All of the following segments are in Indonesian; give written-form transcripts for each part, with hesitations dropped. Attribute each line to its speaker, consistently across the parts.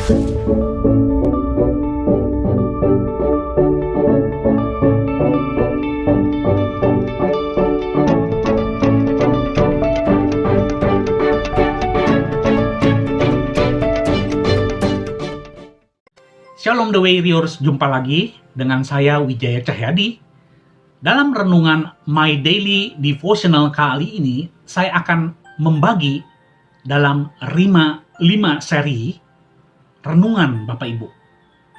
Speaker 1: Shalom The Way Viewers, jumpa lagi dengan saya Wijaya Cahyadi. Dalam renungan My Daily Devotional kali ini, saya akan membagi dalam 5 seri renungan Bapak Ibu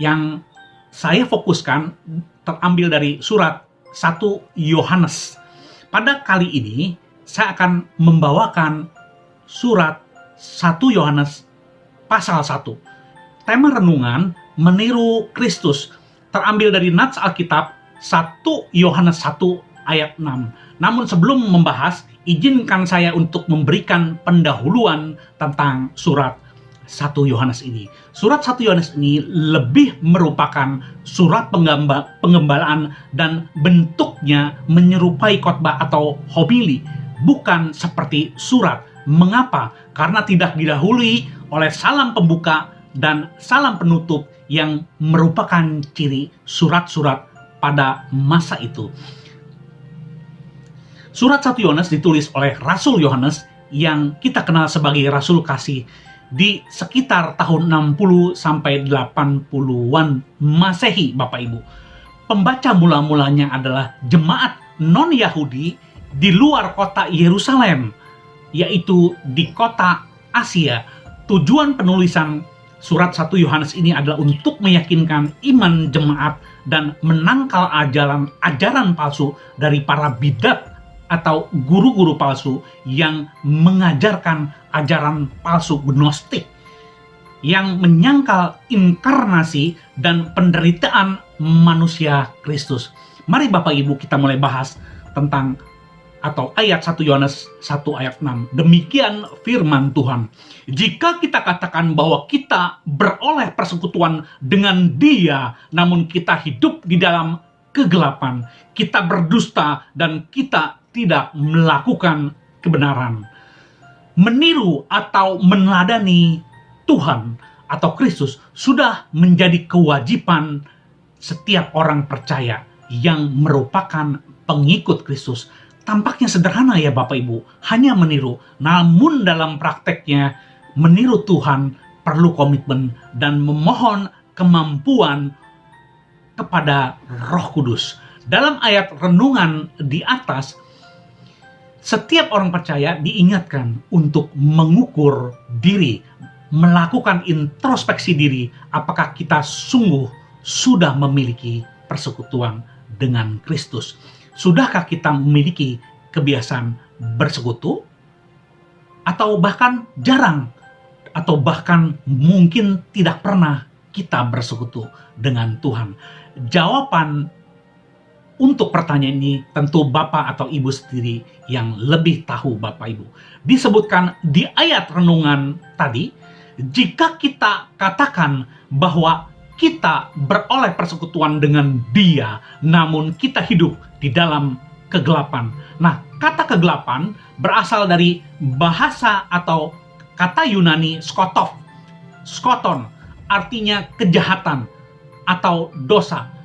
Speaker 1: yang saya fokuskan terambil dari surat 1 Yohanes. Pada kali ini, saya akan membawakan surat 1 Yohanes pasal 1. Tema renungan meniru Kristus, terambil dari nats Alkitab 1 Yohanes 1 ayat 6. Namun sebelum membahas, izinkan saya untuk memberikan pendahuluan tentang surat 1 Yohanes ini. Surat 1 Yohanes ini lebih merupakan surat penggembalaan dan bentuknya menyerupai khotbah atau homili, bukan seperti surat. Mengapa? Karena tidak didahului oleh salam pembuka dan salam penutup yang merupakan ciri surat-surat pada masa itu. Surat 1 Yohanes ditulis oleh Rasul Yohanes yang kita kenal sebagai Rasul Kasih di sekitar tahun 60 sampai 80-an Masehi, Bapak Ibu. Pembaca mula-mulanya adalah jemaat non-Yahudi di luar kota Yerusalem, yaitu di kota Asia. Tujuan penulisan surat 1 Yohanes ini adalah untuk meyakinkan iman jemaat dan menangkal ajaran palsu dari para bidat atau guru-guru palsu yang mengajarkan ajaran palsu gnostik yang menyangkal inkarnasi dan penderitaan manusia Kristus. Mari Bapak Ibu kita mulai bahas tentang atau ayat 1 Yohanes 1 ayat 6. Demikian firman Tuhan. Jika kita katakan bahwa kita beroleh persekutuan dengan Dia, namun kita hidup di dalam kegelapan, kita berdusta dan kita tidak melakukan kebenaran. Meniru atau meneladani Tuhan atau Kristus sudah menjadi kewajiban setiap orang percaya yang merupakan pengikut Kristus. Tampaknya sederhana ya Bapak Ibu, hanya meniru. Namun dalam prakteknya, meniru Tuhan perlu komitmen dan memohon kemampuan kepada Roh Kudus. Dalam ayat renungan di atas, setiap orang percaya diingatkan untuk mengukur diri, melakukan introspeksi diri, apakah kita sungguh sudah memiliki persekutuan dengan Kristus. Sudahkah kita memiliki kebiasaan bersekutu? Atau bahkan jarang? Atau bahkan mungkin tidak pernah kita bersekutu dengan Tuhan? Jawaban untuk pertanyaan ini tentu Bapak atau Ibu sendiri yang lebih tahu Bapak Ibu. Disebutkan di ayat renungan tadi, jika kita katakan bahwa kita beroleh persekutuan dengan Dia, namun kita hidup di dalam kegelapan. Nah, kata kegelapan berasal dari bahasa atau kata Yunani skoton, artinya kejahatan atau dosa.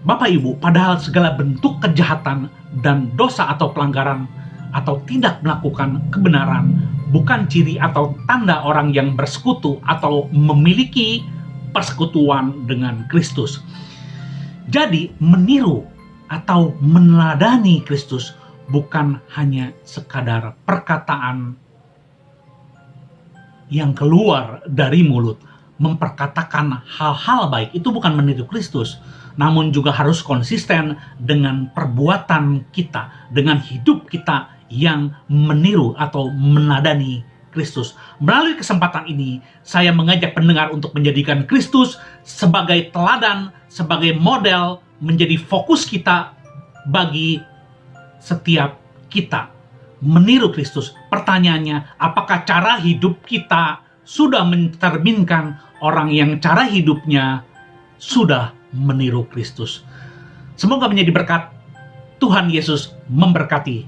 Speaker 1: Bapak Ibu, padahal segala bentuk kejahatan dan dosa atau pelanggaran atau tidak melakukan kebenaran bukan ciri atau tanda orang yang bersekutu atau memiliki persekutuan dengan Kristus. Jadi meniru atau meneladani Kristus bukan hanya sekadar perkataan yang keluar dari mulut, memperkatakan hal-hal baik, itu bukan meniru Kristus, namun juga harus konsisten dengan perbuatan kita, dengan hidup kita yang meniru atau meneladani Kristus. Melalui kesempatan ini, saya mengajak pendengar untuk menjadikan Kristus sebagai teladan, sebagai model, menjadi fokus kita bagi setiap kita. Meniru Kristus. Pertanyaannya, apakah cara hidup kita sudah mencerminkan orang yang cara hidupnya sudah meniru Kristus? Semoga menjadi berkat. Tuhan Yesus memberkati.